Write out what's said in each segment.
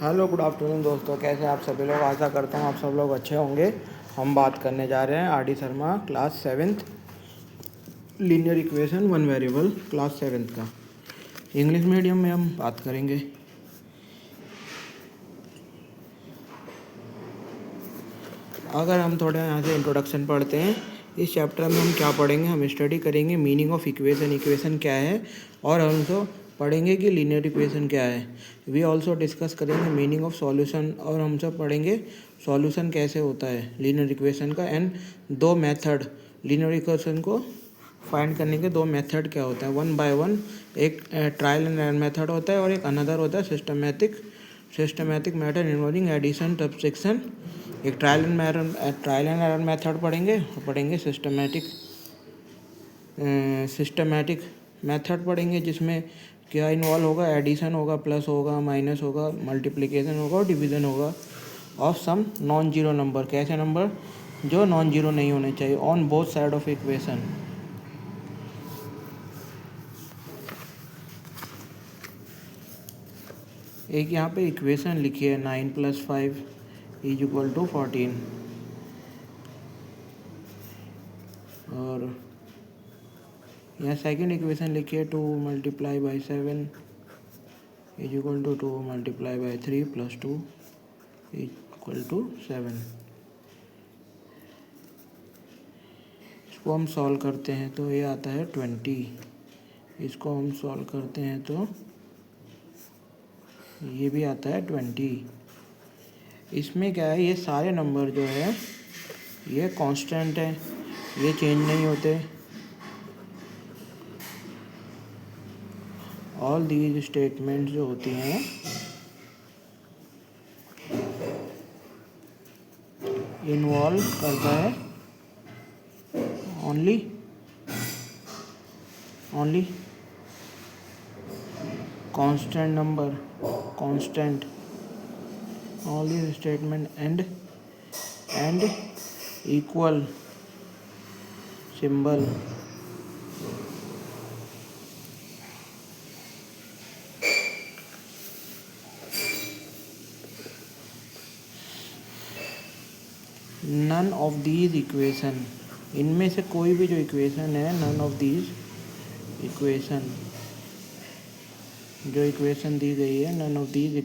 Hello good afternoon दोस्तों, कैसे आप सभी लोग। आशा करता हूँ आप सब लोग अच्छे होंगे। हम बात करने जा रहे हैं R D Sharma class 7th linear equation one variable class 7th का इंग्लिश मीडियम में हम बात करेंगे। अगर हम थोड़ा यहाँ से इंट्रोडक्शन पढ़ते हैं, इस चैप्टर में हम क्या पढ़ेंगे, हम स्टडी करेंगे मीनिंग ऑफ इक्वेशन, इक्वेशन क्या है, और हम तो पढ़ेंगे कि लीनियर इक्वेशन क्या है। वी ऑल्सो डिस्कस करेंगे मीनिंग ऑफ सॉल्यूशन, और हम सब पढ़ेंगे सॉल्यूशन कैसे होता है लीनियर इक्वेशन का, एंड दो मेथड लीनियर इक्वेशन को फाइंड करने के दो मेथड क्या होता है, वन बाय वन। एक ट्रायल एंड एरर मेथड होता है और एक अनदर होता है systematic method involving addition subtraction. एक ट्रायल एंड एरर मेथड पढ़ेंगे और पढ़ेंगे सिस्टमैटिक मेथड पढ़ेंगे, जिसमें क्या इन्वॉल्व होगा, एडिशन होगा, प्लस होगा, माइनस होगा, मल्टीप्लिकेशन होगा और डिवीज़न होगा of some non zero number. कैसे नंबर जो नॉन जीरो नहीं होने चाहिए on both side of equation. एक यहाँ पे इक्वेशन लिखी है 9 + 5 = 14, और यहाँ सेकेंड इक्वेशन लिखी है 2 × 7 = 2 × 3 + 2 = 7। इसको हम सॉल्व करते हैं तो ये आता है 20। इसको हम सॉल्व करते हैं तो ये भी आता है 20। इसमें क्या है, ये सारे नंबर जो है ये कांस्टेंट है, ये चेंज नहीं होते। ऑल दीज स्टेटमेंट जो होती हैं इन्वॉल्व करता है only constant number, constant all these statement and equal symbol. None of these equation, इनमें से कोई भी जो इक्वेशन है, नन ऑफ दीज इक्वेशन, जो इक्वेशन दी गई है, नन ऑफ दीज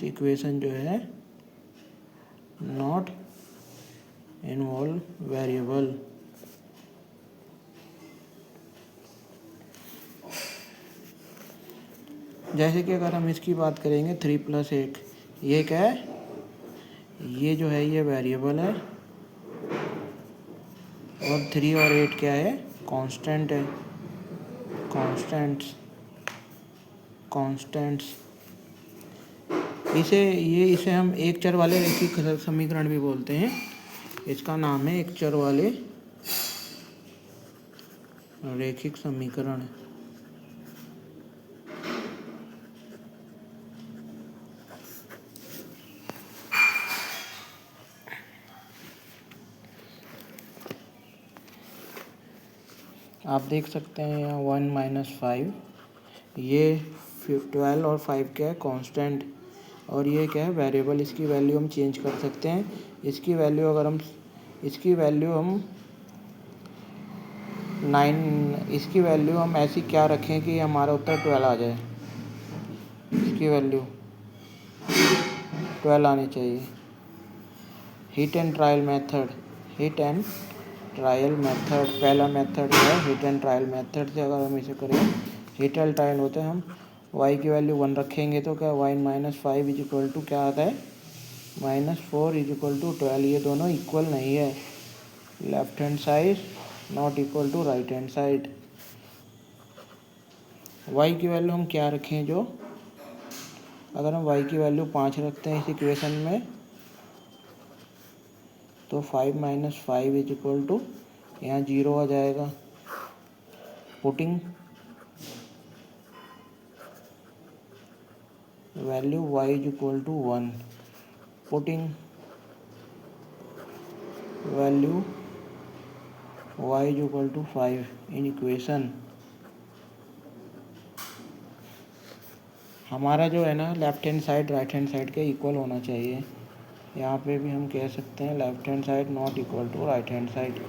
इक्वेशन जो है नॉट इन्वॉल्व वेरिएबल। जैसे कि अगर हम इसकी बात करेंगे 3 + 8, ये क्या है, ये जो है ये वेरिएबल है, और 3 और 8 क्या है, कांस्टेंट है, कांस्टेंट्स। इसे हम एक चर वाले रैखिक समीकरण भी बोलते हैं। इसका नाम है एक चर वाले रैखिक समीकरण। आप देख सकते हैं यहाँ 1 - 5, ये 12 और 5 क्या है, कांस्टेंट, और ये क्या है, वेरिएबल। इसकी वैल्यू हम चेंज कर सकते हैं। इसकी वैल्यू हम 9, इसकी वैल्यू हम ऐसी क्या रखें कि हमारा उत्तर 12 आ जाए। इसकी वैल्यू 12 आनी चाहिए। हिट एंड ट्रायल मेथड पहला मेथड है। हिट एंड ट्रायल मेथड से अगर हम इसे करें, हिट एंड ट्रायल होते हैं, हम y की वैल्यू 1 रखेंगे तो क्या 1 - 5 = क्या आता है, -4 = 12। ये दोनों इक्वल नहीं है, left hand side not equal to right hand side. y की वैल्यू हम क्या रखें, जो अगर हम y की वैल्यू 5 रखते हैं इस इक्वेशन में, तो 5 - 5 = यहाँ 0 आ जाएगा। Putting value y = 1, putting value y = 5 in equation. हमारा जो है ना left hand side right hand side के इक्वल होना चाहिए। यहाँ पे भी हम कह सकते हैं left hand side not equal to right hand side.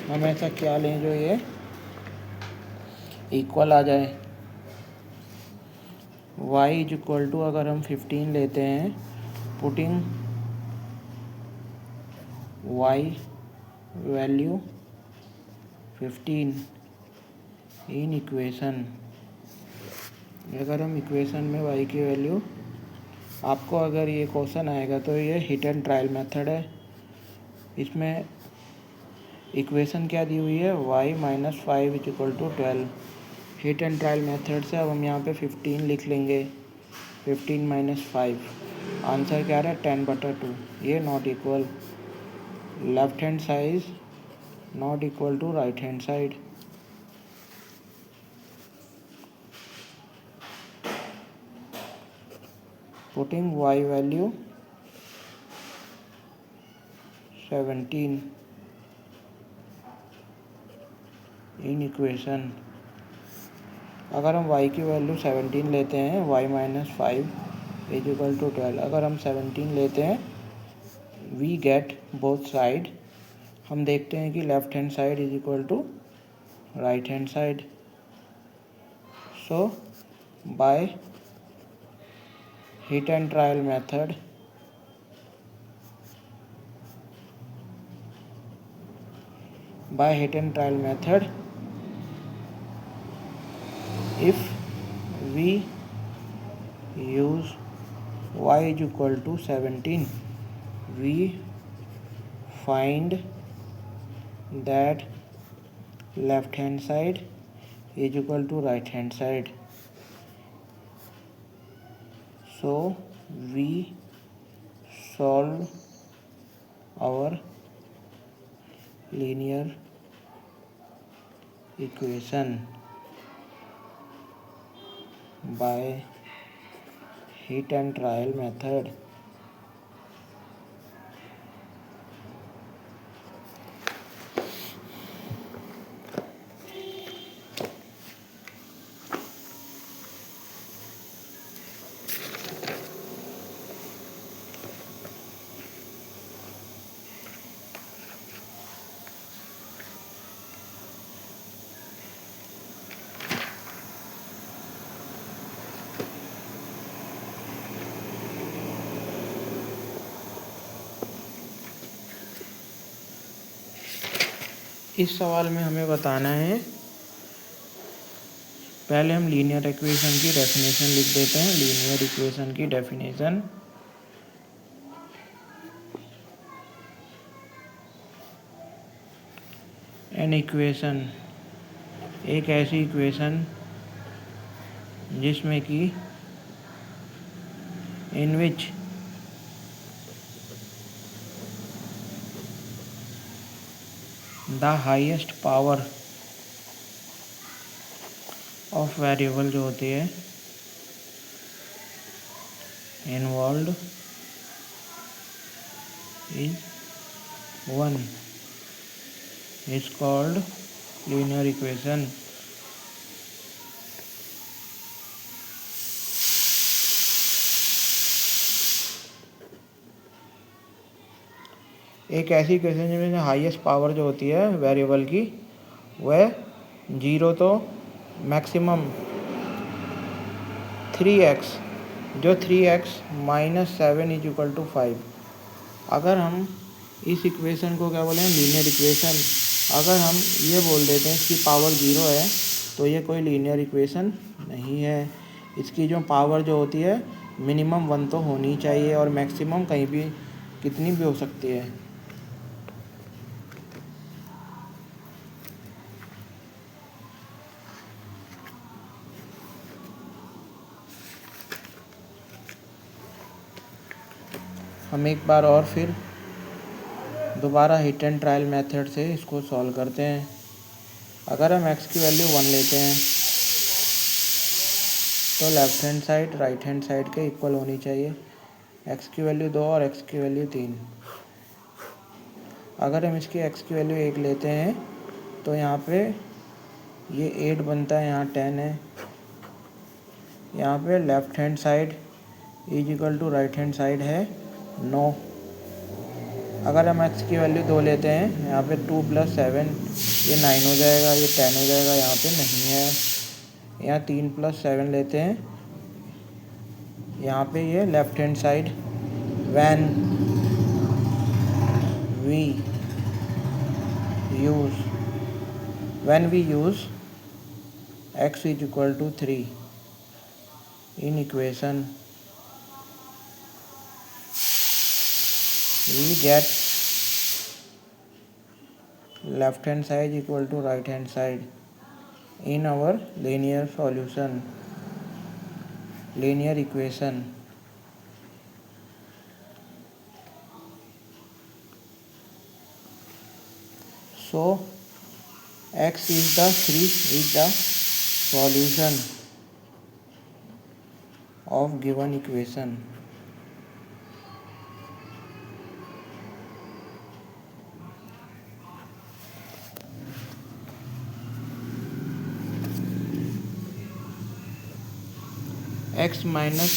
हम ऐसा क्या लें जो ये इक्वल आ जाए। y इज इक्वल टू अगर हम 15 लेते हैं, पुटिंग y वैल्यू 15 इन इक्वेशन। अगर हम इक्वेशन में y की वैल्यू, आपको अगर ये क्वेश्चन आएगा तो ये हिट एंड ट्रायल मेथड है। इसमें इक्वेशन क्या दी हुई है, y minus 5 is equal to 12। Hit and trial method से अब हम यहाँ पे 15 लिख लेंगे। 15 माइनस 5, आंसर क्या आ रहा है 10/2। ये not equal, left hand side not equal to right hand side. Putting y value 17 in equation. अगर हम y की वैल्यू 17 लेते हैं, y minus 5 is equal to 12। अगर हम 17 लेते हैं, वी गेट बोथ साइड। हम देखते हैं कि left hand side is equal to right hand side. So by hit and trial method, if we use y is equal to 17, we find that left hand side is equal to right hand side. So we solve our linear equation by hit and trial method. इस सवाल में हमें बताना है, पहले हम linear equation की definition लिख देते हैं। लीनियर इक्वेशन की डेफिनेशन, एन इक्वेशन एक ऐसी इक्वेशन जिसमें कि in which the highest power of variable जो होती है involve is 1 is called linear equation. एक ऐसी इक्वेशन जिसमें हाईएस्ट पावर जो होती है वेरिएबल की वह 0 तो मैक्सिमम 3x, जो 3x minus 7 is equal to 5। अगर हम इस इक्वेशन को क्या बोलें, लीनियर इक्वेशन, अगर हम ये बोल देते हैं इसकी पावर 0 है तो ये कोई लीनियर इक्वेशन नहीं है। इसकी जो पावर जो होती है मिनिमम 1 तो होनी चाहिए और मैक्सिमम कहीं भी कितनी भी हो सकती है। हम एक बार और फिर दोबारा हिट एंड ट्रायल मेथड से इसको सॉल्व करते हैं। अगर हम x की वैल्यू 1 लेते हैं तो left hand side right hand side के इक्वल होनी चाहिए। x की वैल्यू 2 और x की वैल्यू 3। अगर हम इसकी x की वैल्यू 1 लेते हैं तो यहाँ पे ये 8 बनता है, यहाँ 10 है, यहाँ पे left hand side is equal to right hand side है 9। अगर हम x की वैल्यू 2 लेते हैं, यहाँ पे 2 + 7 ये 9 हो जाएगा, ये 10 हो जाएगा, यहाँ पे नहीं है। यहाँ 3 + 7 लेते हैं, यहाँ पे ये left hand side when we use x is equal to 3 in equation, we get left hand side equal to right hand side in our linear equation. So x is the solution of given equation. x minus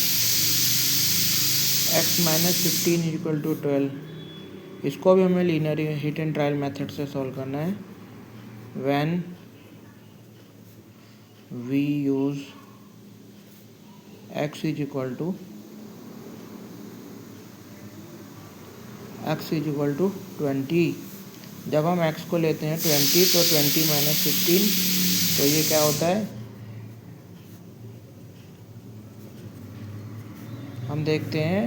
15 is equal to 12। इसको भी हमें linear hit and trial method से solve करना है। when we use x is equal to 20। जब हम x को लेते हैं 20 तो 20 - 15 तो ये क्या होता है, हम देखते हैं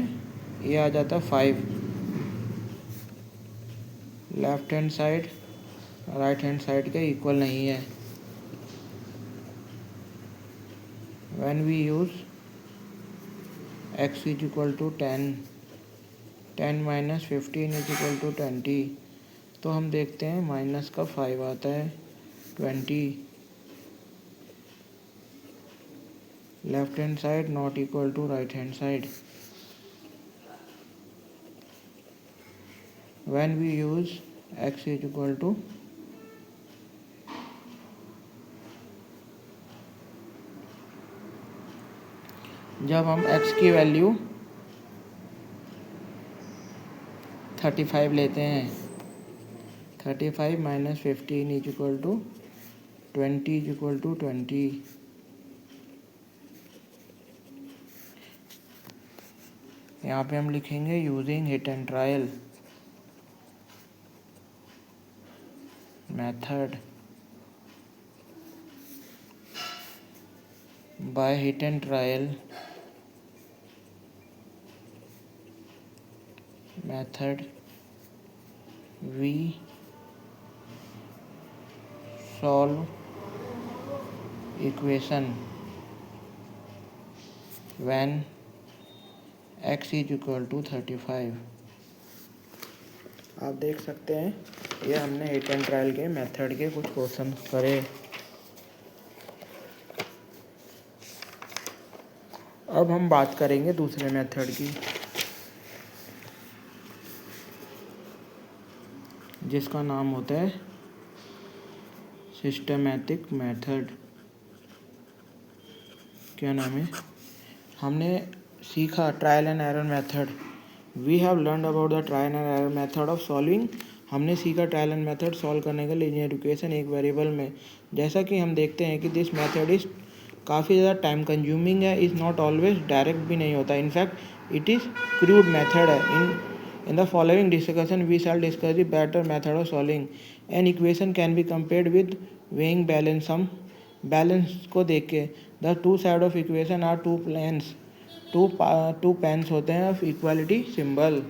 ये आ जाता है 5। Left hand side right hand side के इक्वल नहीं है। when we use x is equal to 10 - 15 is equal to 20 तो हम देखते हैं माइनस का 5 आता है 20। Left hand side not equal to right hand side. when we use x is equal to जब हम x की वैल्यू 35 लेते हैं, 35 - 15 is equal to 20 is equal to 20। यहाँ पे हम लिखेंगे using hit and trial method. By hit and trial method we solve equation when x is equal to 35। आप देख सकते हैं ये हमने हिट एंड ट्रायल के मेथड के कुछ क्वेश्चन करे। अब हम बात करेंगे दूसरे मेथड की, जिसका नाम होता है सिस्टमैटिक मेथड। क्या नाम है, हमने सीखा trial and error method. We have learn about the trial and error method of solving. हमने सीखा ट्रायल एंड मेथड सॉल्व करने का लीनियर इक्वेशन एक वेरिएबल में। जैसा कि हम देखते हैं कि दिस मेथड इज़ काफ़ी ज़्यादा टाइम कंज्यूमिंग है, इज़ नॉट ऑलवेज डायरेक्ट भी नहीं होता, in fact it is crude method है। In the following discussion, we shall discuss the better method of solving an equation can be compared with weighing balance sum। Balance को देख के the two side of equation are two planes, two pens होते हैं of equality symbol।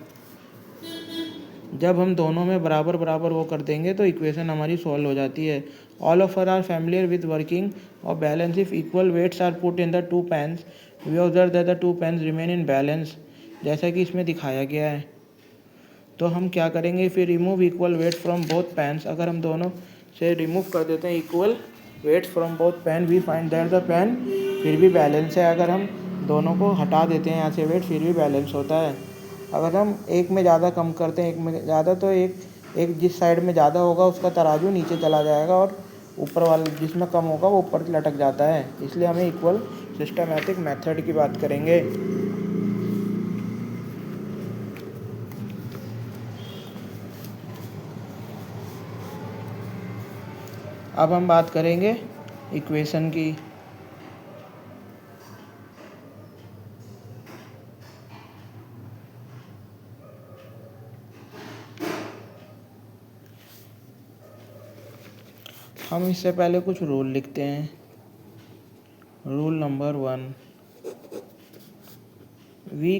जब हम दोनों में बराबर बराबर वो कर देंगे तो इक्वेशन हमारी सॉल्व हो जाती है। All of us are familiar with working of balance if equal weights are put in the two pens, we observe that the two pens remain in balance। जैसा कि इसमें दिखाया गया है, तो हम क्या करेंगे, फिर remove equal weight from both pans. अगर हम दोनों से रिमूव कर देते हैं equal weights from both pan, we find that the pan फिर भी बैलेंस है। अगर हम दोनों को हटा देते हैं यहाँ से वेट, फिर भी बैलेंस होता है। अगर हम एक में ज़्यादा कम करते हैं, एक में ज़्यादा, तो एक जिस साइड में ज़्यादा होगा उसका तराजू नीचे चला जाएगा और ऊपर वाले जिसमें कम होगा वो ऊपर लटक जाता है। इसलिए हमें इक्वल सिस्टमैटिक मेथड की बात करेंगे। अब हम बात करेंगे इक्वेशन की। हम इससे पहले कुछ रूल लिखते हैं। Rule number 1, we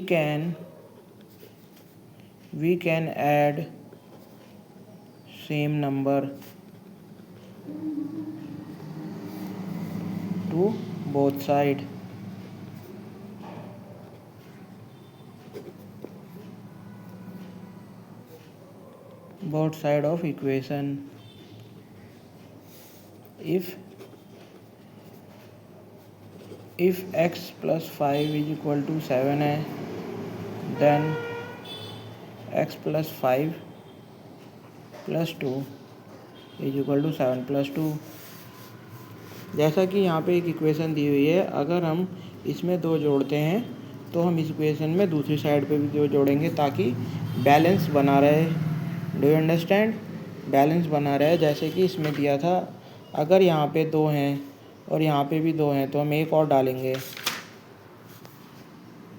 can add same number to both side. both side of equation if x plus 5 is equal to 7 है, then x plus 5 plus 2 is equal to 7 plus 2। जैसा कि यहाँ पे एक इक्वेशन दी हुई है, अगर हम इसमें 2 जोड़ते हैं तो हम इस इक्वेशन में दूसरी साइड पे भी 2 जोड़ेंगे ताकि बैलेंस बना रहे। Do you understand? बैलेंस बना रहे। जैसे कि इसमें दिया था, अगर यहाँ पे 2 हैं और यहाँ पे भी 2 हैं तो हम एक और डालेंगे।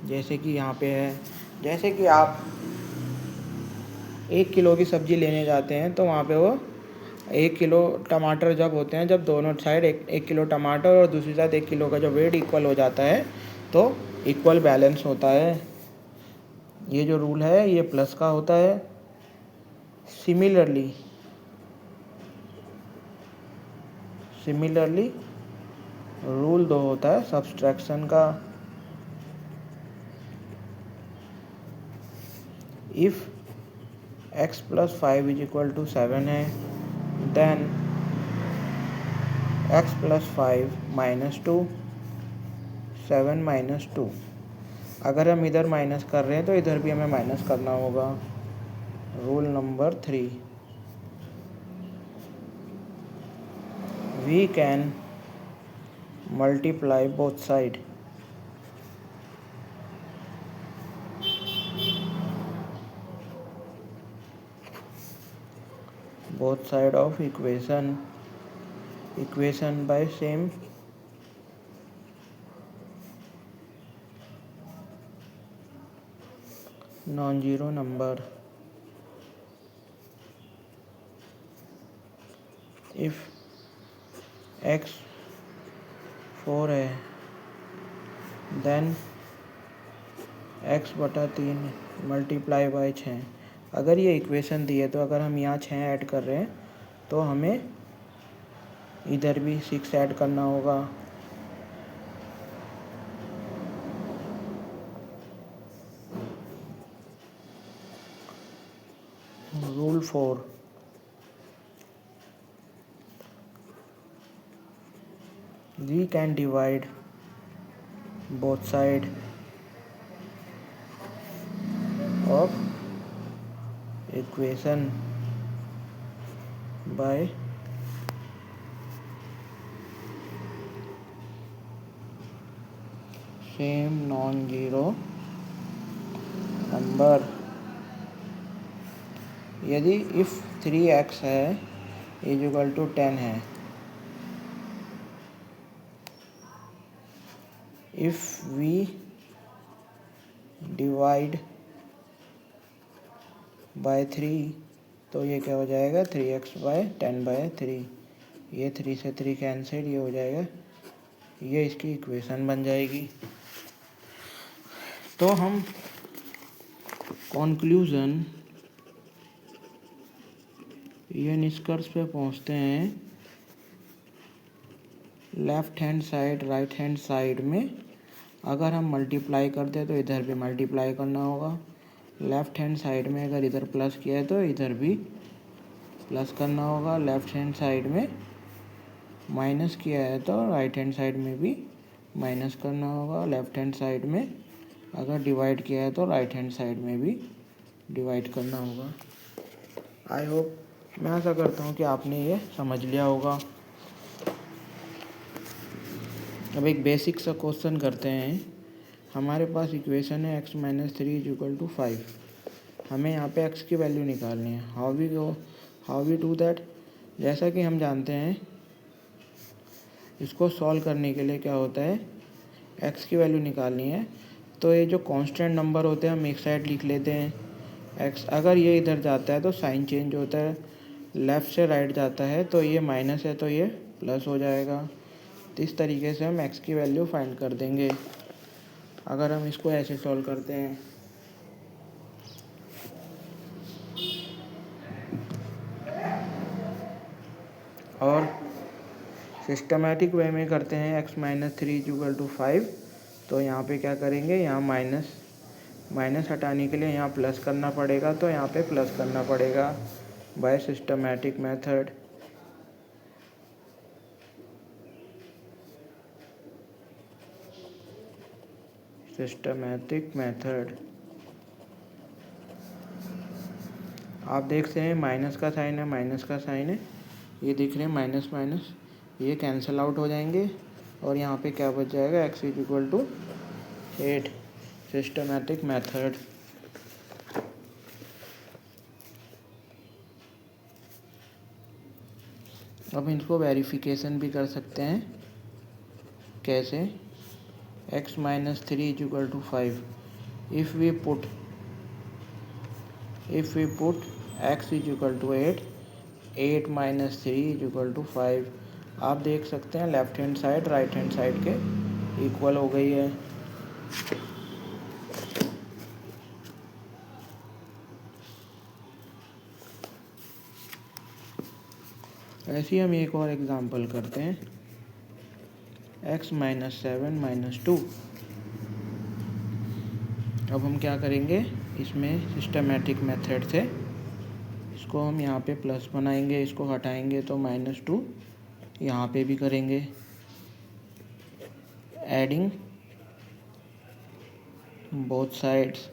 जैसे कि यहाँ पे है, जैसे कि आप 1 किलो की सब्ज़ी लेने जाते हैं तो वहाँ पे वो 1 किलो टमाटर जब होते हैं, जब दोनों साइड 1 किलो टमाटर और दूसरी साइड 1 किलो का जो वेट इक्वल हो जाता है तो इक्वल बैलेंस होता है। ये जो रूल है ये प्लस का होता है। सिमिलरली रूल 2 होता है सब्सट्रैक्शन का। If x plus 5 is equal to 7 है, then x plus 5 minus 2, 7 minus 2। अगर हम इधर माइनस कर रहे हैं तो इधर भी हमें माइनस करना होगा। Rule number 3, we can multiply both side. both side of equation by same non-zero number। if x 4 है, then x बटा 3 मल्टीप्लाई बाय 6। अगर ये इक्वेशन दी है तो अगर हम यहाँ 6 ऐड कर रहे हैं तो हमें इधर भी 6 ऐड करना होगा। Rule 4, we can divide both side of equation by same non-zero number। यदि if 3x है इज इक्वल टू 10 है, if we divide by 3 तो ये क्या हो जाएगा 3x बाय 10 बाय 3। ये 3 से 3 कैंसिल, ये हो जाएगा, ये इसकी इक्वेशन बन जाएगी। तो हम कॉन्क्लूज़न ये निष्कर्ष पे पहुंचते हैं, left hand side right hand side में अगर हम मल्टीप्लाई करते हैं तो इधर भी मल्टीप्लाई करना होगा। लेफ़्ट हैंड साइड में अगर इधर प्लस किया है तो इधर भी प्लस करना होगा। लेफ़्ट हैंड साइड में माइनस किया है तो राइट हैंड साइड में भी माइनस करना होगा। लेफ़्ट हैंड साइड में अगर डिवाइड किया है तो राइट हैंड साइड में भी डिवाइड करना होगा। आई होप, मैं आशा करता हूँ कि आपने ये समझ लिया होगा। अब एक बेसिक सा क्वेश्चन करते हैं। हमारे पास इक्वेशन है x minus 3 is equal to 5। हमें यहाँ पे x की वैल्यू निकालनी है। How we do that. जैसा कि हम जानते हैं, इसको सॉल्व करने के लिए क्या होता है, x की वैल्यू निकालनी है तो ये जो कांस्टेंट नंबर होते हैं हम एक साइड लिख लेते हैं। x अगर ये इधर जाता है तो साइन चेंज होता है, लेफ़्ट से राइट जाता है तो ये माइनस है तो ये प्लस हो जाएगा। तो इस तरीके से हम x की वैल्यू फाइंड कर देंगे। अगर हम इसको ऐसे सॉल्व करते हैं, और सिस्टमेटिक वे में करते हैं x minus 3 is equal to 5, तो यहाँ पे क्या करेंगे, यहाँ माइनस हटाने के लिए यहाँ प्लस करना पड़ेगा, तो यहाँ पे प्लस करना पड़ेगा बाय सिस्टमेटिक मेथड। आप देखते हैं माइनस का साइन है, ये दिख रहे हैं माइनस माइनस, ये कैंसिल आउट हो जाएंगे और यहाँ पे क्या बच जाएगा, x is equal to 8। Systematic method. अब इनको वेरिफिकेशन भी कर सकते हैं। कैसे, x minus 3 is equal to 5। If we put x is equal to 8 minus 3 is equal to 5। आप देख सकते हैं left hand side right hand side के इक्वल हो गई है। ऐसे ही हम एक और एग्जांपल करते हैं, x माइनस 7 माइनस 2। अब हम क्या करेंगे, इसमें सिस्टमेटिक मेथड से इसको हम यहाँ पे प्लस बनाएंगे, इसको हटाएंगे तो माइनस 2 यहाँ पे भी करेंगे। एडिंग बोथ साइड्स,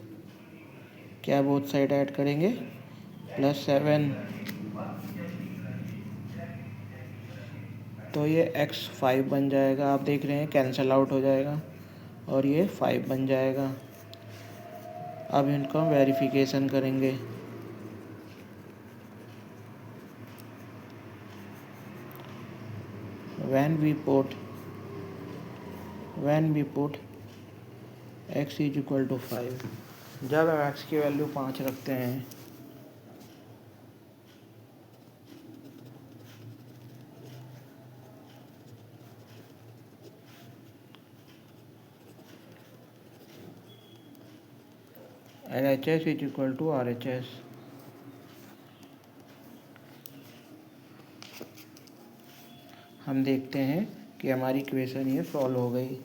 क्या बोथ साइड ऐड करेंगे, +7, तो ये x 5 बन जाएगा। आप देख रहे हैं कैंसिल आउट हो जाएगा और ये 5 बन जाएगा। अब इनको हम वेरिफिकेशन करेंगे। when we put x is equal to 5, जब हम x की वैल्यू 5 रखते हैं LHS is equal to RHS। हम देखते हैं कि हमारी इक्वेशन ये सॉल्व हो गई।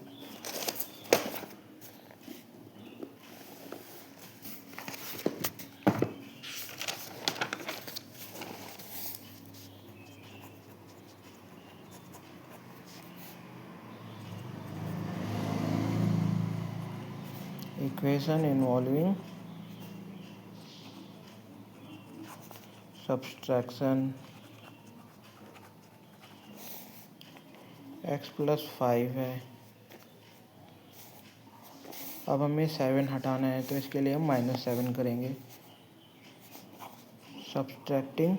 इक्वेशन इन्वॉल्विंग सब्सट्रैक्शन, x + 5 है। अब हमें 7 हटाना है तो इसके लिए हम -7 करेंगे। सब्सट्रैक्टिंग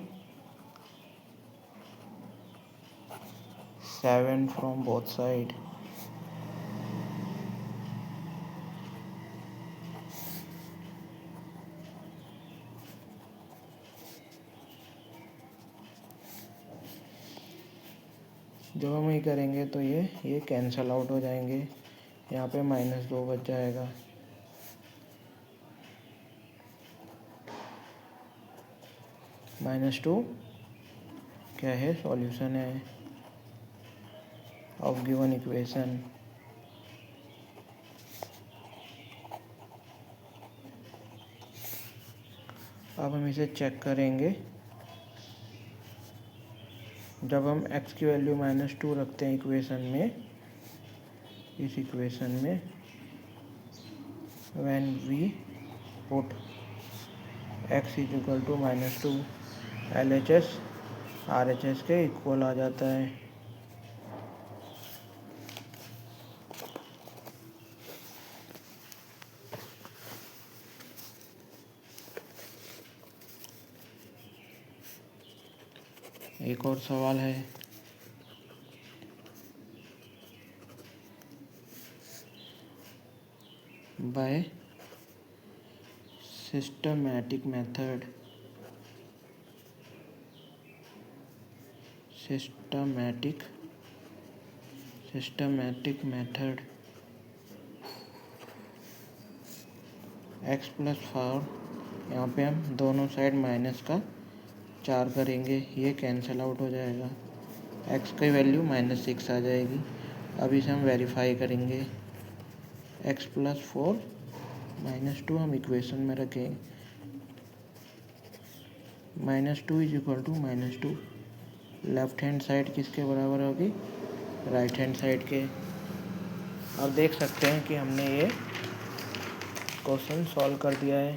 7 फ्रॉम बोथ साइड, जब हम ये करेंगे तो ये कैंसिल आउट हो जाएंगे, यहाँ पे -2 बच जाएगा। -2 क्या है, सॉल्यूशन है ऑफ गिवन इक्वेशन। अब हम इसे चेक करेंगे। जब हम x की वैल्यू -2 रखते हैं इक्वेशन में, इस इक्वेशन में, when we put x is equal to -2, LHS RHS के इक्वल आ जाता है। एक और सवाल है, बाय सिस्टमैटिक मेथड x+4, यहाँ पे हम दोनों साइड माइनस का 4 करेंगे, ये कैंसिल आउट हो जाएगा, x की वैल्यू -6 आ जाएगी। अब इसे हम वेरीफाई करेंगे, x+4 -2 हम इक्वेशन में रखेंगे, -2 = -2, लेफ्ट हैंड साइड किसके बराबर होगी, राइट हैंड साइड के। अब देख सकते हैं कि हमने ये क्वेश्चन सॉल्व कर दिया है।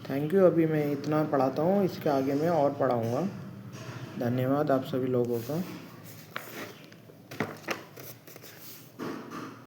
Thank you. अभी मैं इतना पढ़ाता हूँ, इसके आगे मैं और पढ़ाऊँगा। धन्यवाद आप सभी लोगों का।